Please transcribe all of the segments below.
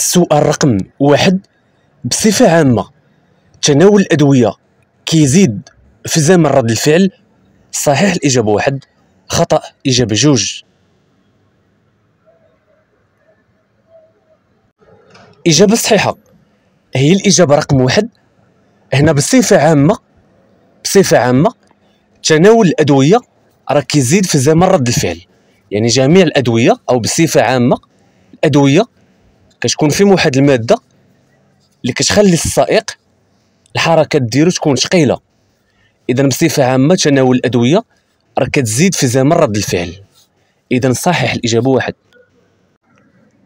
السؤال رقم واحد: بصفة عامة تناول الأدوية كيزيد في زمن رد الفعل؟ صحيح الإجابة واحد، خطأ إجابة جوج. إجابة صحيحة هي الإجابة رقم واحد. هنا بصفة عامة تناول الأدوية راه كيزيد في زمن رد الفعل، يعني جميع الأدوية أو بصفة عامة الأدوية كتكون فيهم واحد المادة اللي كتخلي السائق الحركة ديالو تكون ثقيلة. إذا بصفة عامة تناول الأدوية راه كتزيد في زمن رد الفعل. إذا صحيح الإجابة واحد.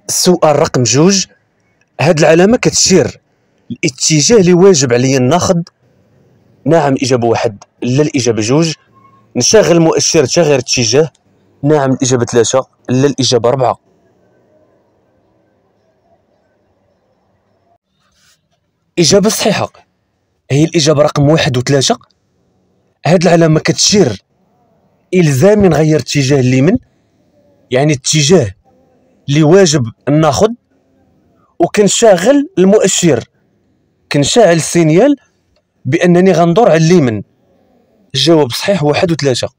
السؤال رقم جوج: هاد العلامة كتشير الاتجاه اللي واجب عليا ناخذ؟ نعم الإجابة واحد، لا الإجابة جوج. نشغل المؤشر تغيير اتجاه؟ نعم الإجابة ثلاثة، لا الإجابة أربعة. إجابة صحيحة هي الإجابة رقم واحد وثلاثة. هاد العلامة كتشير إلزامي نغير اتجاه اليمين، يعني اتجاه اللي واجب ناخذ، وكنشغل المؤشر، كنشعل السينيال بأنني غندور على اليمين. الجواب صحيح واحد وثلاثة.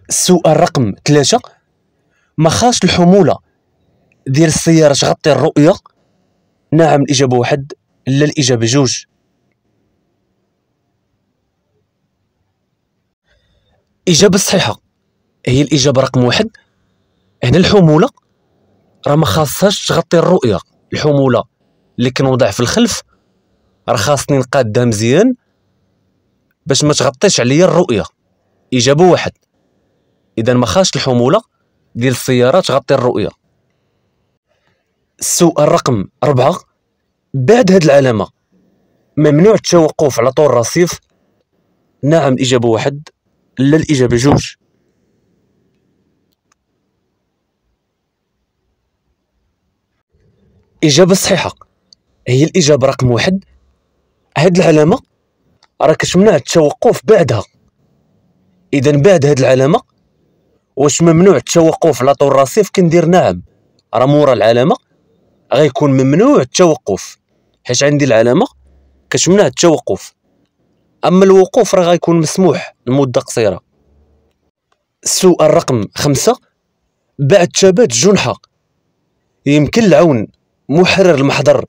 السؤال رقم ثلاثة: ما خاص الحمولة ديال السيارة تغطي الرؤية؟ نعم الإجابة واحد، لا الإجابة جوج. إجابة صحيحة هي الإجابة رقم واحد. هنا الحمولة راه ما خاصهاش تغطي الرؤية. الحمولة اللي كنوضع في الخلف راه خاصني نقادها مزيان باش ما تغطيش عليا الرؤية. إجابة واحد. إذا ما خاصش الحمولة ديال السيارة تغطي الرؤية. السؤال رقم أربعة: بعد هاد العلامة ممنوع التوقف على طول الرصيف؟ نعم الإجابة واحد، لا الإجابة جوج. إجابة صحيحة هي الإجابة رقم واحد. هاد العلامة راه كتمنع التوقف بعدها. إذا بعد هاد العلامة واش ممنوع التوقف على طول الرصيف؟ كندير نعم، راه مورا العلامة غيكون ممنوع التوقف، حيت عندي العلامة كتمنع التوقف، أما الوقوف راه غيكون مسموح لمدة قصيرة. السؤال رقم خمسة: بعد ثبات الجنحة يمكن العون محرر المحضر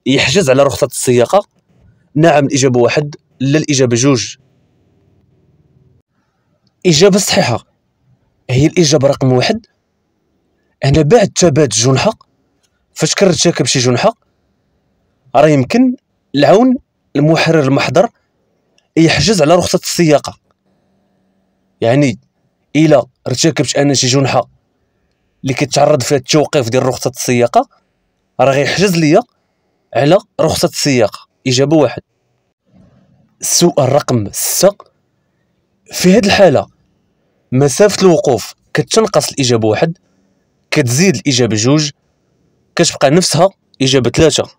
يحجز على رخصة السياقة؟ نعم الإجابة واحد، لا الإجابة جوج. إجابة صحيحة هي الإجابة رقم واحد. أنا بعد ثبات الجنحة فاش كنرتكب شي جنحة راه يمكن العون المحرر المحضر يحجز على رخصة السياقة. يعني إلا ارتكبت أنا شي جنحة اللي كتعرض فيها التوقيف ديال رخصة السياقة راه غيحجز ليا على رخصة السياقة. إجابة واحد. السؤال رقم ستة: في هاد الحالة مسافة الوقوف كتنقص؟ الإجابة واحد، كتزيد؟ الإجابة جوج، كتبقى نفسها؟ إجابة ثلاثة.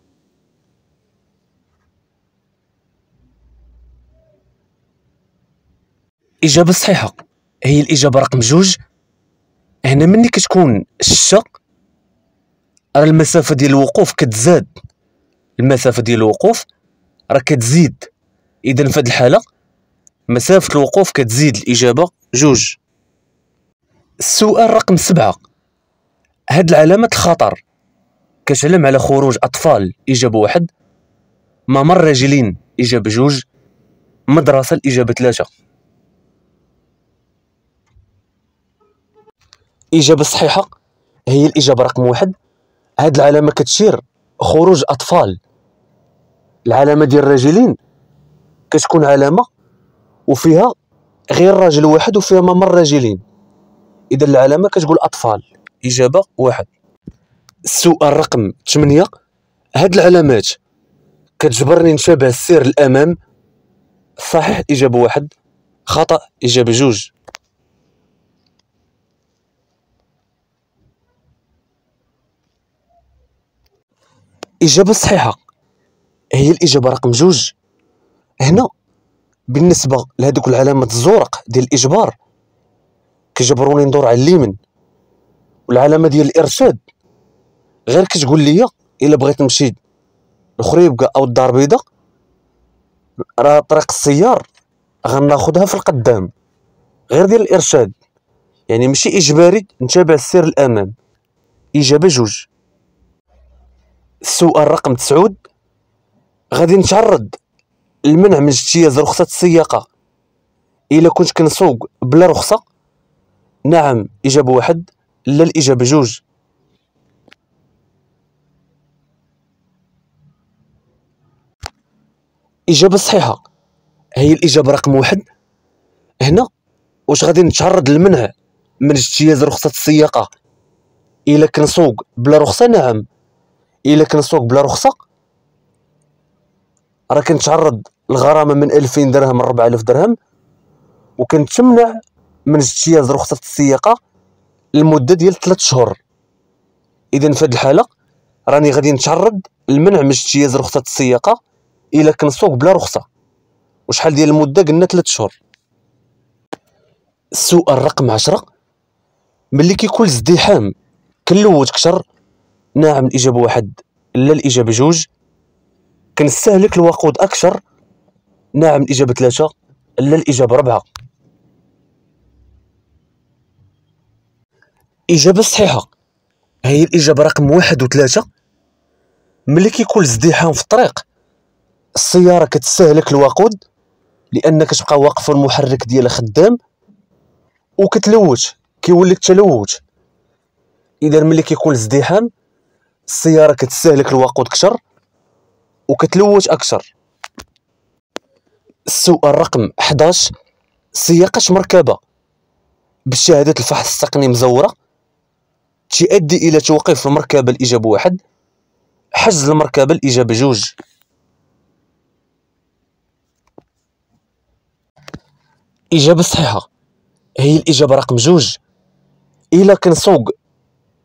إجابة صحيحة هي الإجابة رقم جوج. هنا مني كتكون الشتا راه المسافة ديال الوقوف كتزاد، المسافة ديال الوقوف راه كتزيد. إذا في هاد الحالة مسافة الوقوف كتزيد. الإجابة جوج. السؤال رقم سبعة: هاد العلامة الخطر كتعلم على خروج أطفال؟ إجابة واحد، ممر راجلين؟ إجابة جوج، مدرسة؟ الإجابة ثلاثة. إجابة صحيحة هي الإجابة رقم واحد. هاد العلامة كتشير خروج أطفال. العلامة ديال الراجلين كتكون علامة وفيها غير راجل واحد وفيها ممر راجلين، إذا العلامة كتقول أطفال. إجابة واحد. السؤال رقم 8: هاد العلامات كتجبرني نتابع السير للأمام؟ صحيح إجابة واحد، خطأ إجابة جوج. إجابة صحيحة هي الإجابة رقم جوج. هنا بالنسبة لهذوك العلامات الزرق ديال الإجبار كيجبروني ندور على اليمين، والعلامة ديال الإرشاد غير كتقول لي الا بغيت نمشي لخريبكا او الدار البيضاء راه طريق السيار غناخدها في القدام، غير ديال الارشاد، يعني ماشي اجباري نتابع السير الامام. اجابه جوج. السؤال رقم 9، غادي نتعرض للمنع من اجتياز رخصة السياقة الا كنت كنسوق بلا رخصة؟ نعم اجابة 1، لا الاجابة 2. اجابة صحيحة هي الاجابة رقم 1. هنا واش غادي نتعرض للمنع من اجتياز رخصة السياقة الا كنسوق بلا رخصة؟ نعم. الا كنسوق بلا رخصة راه كنتعرض لغرامة من 2000 درهم ل 4000 درهم، وكنتمنع من اجتياز رخصة السياقة لمدة ديال 3 شهور. اذا في هذه الحالة راني غادي نتعرض للمنع من اجتياز رخصة السياقة الا كنسوق بلا رخصة. وشحال ديال المدة؟ قلنا 3 شهور. السؤال رقم 10، ملي كيكون الازدحام كنلوت كثر؟ نعم الاجابة 1، لا الاجابة 2. كنستهلك الوقود اكثر؟ نعم الاجابة 3، لا الاجابة 4. اجابة صحيحة هي الاجابة رقم 1 و3. ملي كيكون الازدحام في الطريق السيارة كتستهلك الوقود لان كتبقى واقفة المحرك ديالها خدام وكتلوت، كيولي التلوث. اذا ملي كيكون الازدحام السيارة كتستهلك الوقود كثر وكتلوث اكثر. السؤال رقم 11، سياقة مركبة بشهادة الفحص التقني مزورة تؤدي الى توقيف المركبة؟ الاجابة 1. حجز المركبة؟ الاجابة 2. اجابة صحيحة هي الاجابة رقم 2. الا كنسوق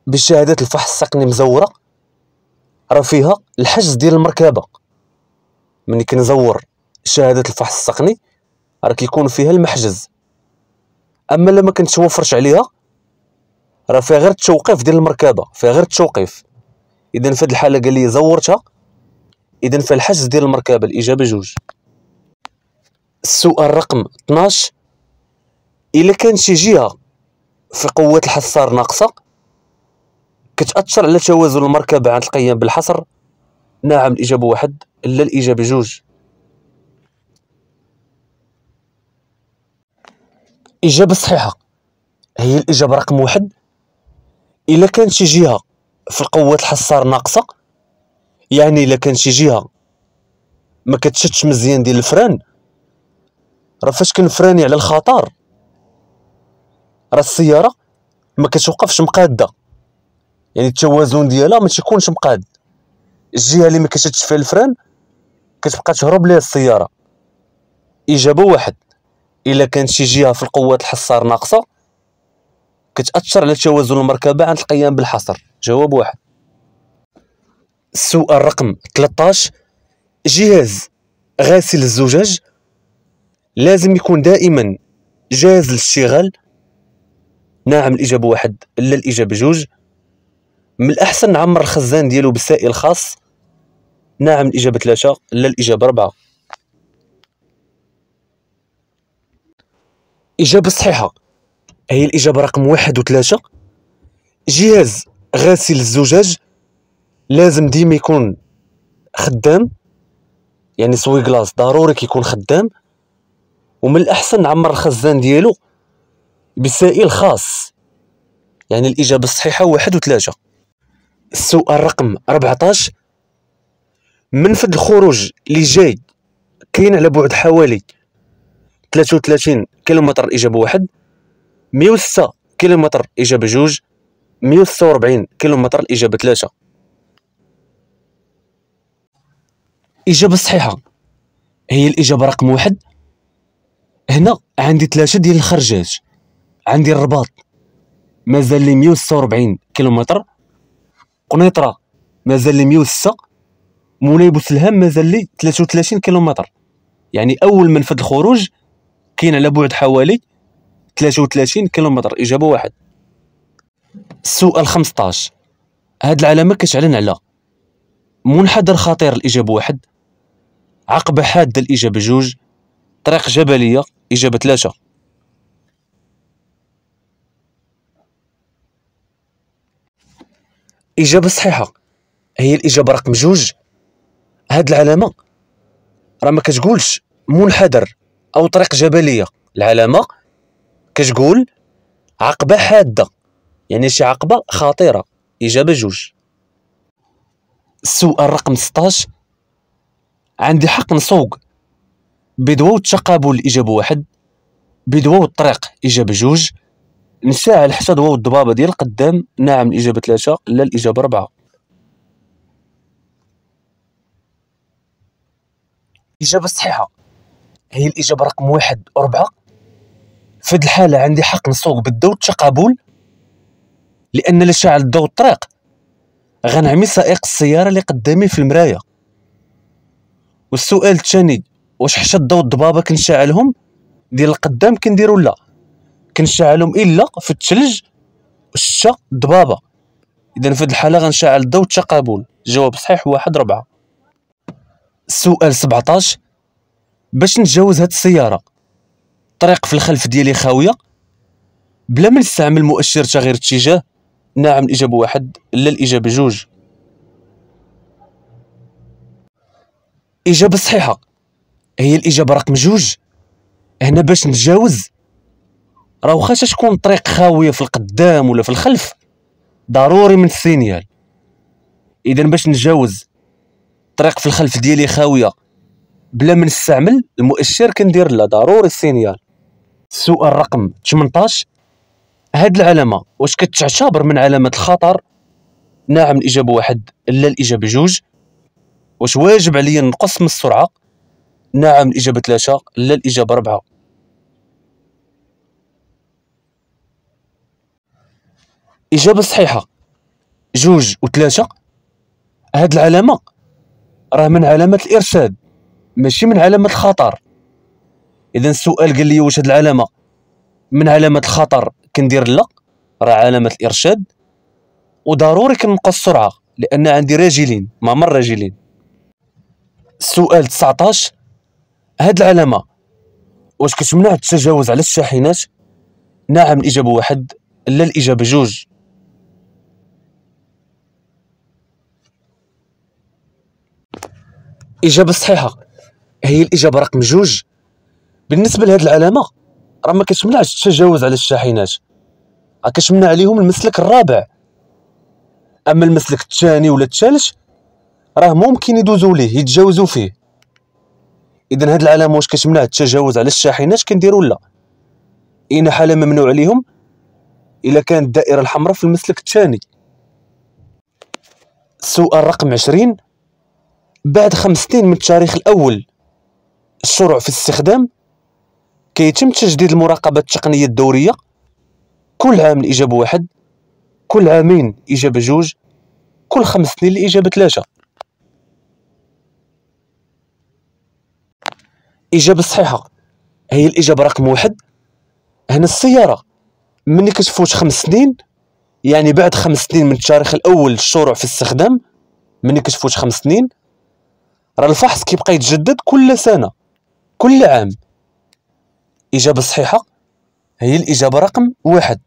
بشهادة الفحص التقني مزورة راه فيها الحجز ديال المركبة. ملي كنزور شهادة الفحص التقني راه كيكون فيها المحجز، اما لما كنتوفرش عليها راه فيها غير التوقيف ديال المركبة، فيها غير التوقيف. اذا في هذه الحالة قال لي زورتها، اذا فيها الحجز ديال المركبة. الاجابة 2. السؤال رقم 12، الا كانت شي جهة في قوة الحصار ناقصة كتأثر على توازن المركبة عند القيام بالحصر؟ نعم الإجابة 1، لا الإجابة 2. إجابة صحيحة هي الإجابة رقم 1. إلا كانت شي جهة في قوة الحصار ناقصة، يعني إلا كانت شي جهة ما كتشدش مزيان ديال الفران، راه فاش كنفراني على الخطر راه السيارة ما كتوقفش مقادة، يعني التوازن ديالها ما تيكونش مقاد. الجهة اللي ما كتشدش فيها الفران كتبقى تهرب ليها السيارة. إجابة 1، إلا كانت شي جهة في القوة الحصار ناقصة كتأثر على توازن المركبة عند القيام بالحصر. جواب 1. السؤال رقم 13، جهاز غاسل الزجاج لازم يكون دائما جاهز للاشتغال؟ نعم الإجابة 1، لا الإجابة 2. من الأحسن نعمر الخزان ديالو بسائل خاص؟ نعم الإجابة 3، لا الإجابة 4. إجابة صحيحة هي الإجابة رقم 1 و3. جهاز غاسل الزجاج لازم ديما يكون خدام، يعني سوي كلاص ضروري كيكون خدام، ومن الأحسن نعمر الخزان ديالو بسائل خاص. يعني الإجابة الصحيحة 1 و3. السؤال رقم 14، منفذ الخروج اللي جاي كاين على بعد حوالي 33 كيلومتر؟ الإجابة 1. 106 كيلومتر؟ الإجابة 2. 146 كيلومتر؟ الإجابة 3. إجابة صحيحة هي الإجابة رقم 1. هنا عندي 3 ديال الخرجات، عندي الرباط مازال لي 146 كيلومتر، قنيطرة مازال لي 106، مولاي بوسلهام مازال لي 33 كيلومتر. يعني أول منفذ الخروج كاين على بعد حوالي 33 كيلومتر. إجابة 1. السؤال 15، هاد العلامة كتعلن على منحدر خطير الإجابة 1، عقبة حادة الإجابة 2، طريق جبلية إجابة 3. إجابة صحيحة هي الإجابة رقم 2. هاد العلامة راه ما كتقولش منحدر أو طريق جبلية، العلامة كتقول عقبة حادة، يعني شي عقبة خطيرة، إجابة 2. السؤال رقم 16، عندي حق نسوق بضوء التقابل الإجابة 1، بضوء الطريق إجابة 2، نشعل حتى ضوء الضبابة ديال القدام نعم الإجابة 3 لا الإجابة 4. الإجابة الصحيحة هي الإجابة رقم 1 و4. في هاد الحالة عندي حق نسوق بالضوء التقابل، لأن إلا شعل ضوء الطريق غنعمي سائق السيارة اللي قدامي في المراية. والسؤال الثاني، واش حتى ضوء الضبابة كنشعلهم ديال القدام كنديرو لا، كنشعلهم إلا في الثلج والشتا الضبابة. إذا في هاد الحالة غنشعل ضوء التقابل. الجواب صحيح 1-4. السؤال 17، باش نتجاوز هاد السيارة الطريق في الخلف ديالي خاوية بلا ما نستعمل مؤشر تغيير اتجاه، نعم الإجابة 1 لا الإجابة 2. إجابة صحيحة هي الإجابة رقم 2. هنا باش نتجاوز راه واخا تكون الطريق خاوية في القدام ولا في الخلف ضروري من السينيال. إذا باش نتجاوز الطريق في الخلف ديالي خاوية بلا ما نستعمل المؤشر كندير لا ضروري السينيال. السؤال رقم 18، هاد العلامة واش كتعتبر من علامات الخطر، نعم الإجابة 1 لا الإجابة 2. واش واجب عليا نقص من السرعة، نعم الإجابة 3 لا الإجابة 4. إجابة صحيحة 2 و3. هاد العلامة راه من علامات الإرشاد ماشي من علامات الخطر. إذا السؤال قال لي واش هاد العلامة من علامات الخطر كندير لا، راه علامة الإرشاد، وضروري كنقص السرعة لأن عندي راجلين ممر راجلين. السؤال 19، هاد العلامة واش كتمنع التجاوز على الشاحنات، نعم الإجابة 1 لا الإجابة 2. إجابة صحيحة هي الإجابة رقم 2. بالنسبة لهاد العلامة راه ما كتمنعش التجاوز على الشاحنات، راه كتمنع عليهم المسلك الرابع. أما المسلك الثاني ولا الثالث راه ممكن يدوزوا ليه يتجاوزوا فيه. إذا هاد العلامة واش كتمنع التجاوز على الشاحنات كنديروا لا، أين حالة ممنوع عليهم إلا كانت الدائرة الحمراء في المسلك الثاني. السؤال رقم 20، بعد 5 سنين من التاريخ الأول الشروع في الاستخدام كيتم تجديد المراقبة التقنية الدورية كل عام الإجابة 1، كل عامين إجابة 2، كل 5 سنين الإجابة 3. إجابة صحيحة هي الإجابة رقم 1. هنا السيارة ملي كتفوت 5 سنين، يعني بعد 5 سنين من التاريخ الأول للشروع في الاستخدام، ملي كتفوت 5 سنين راه الفحص كيبقى يتجدد كل سنة كل عام. إجابة صحيحة هي الإجابة رقم 1.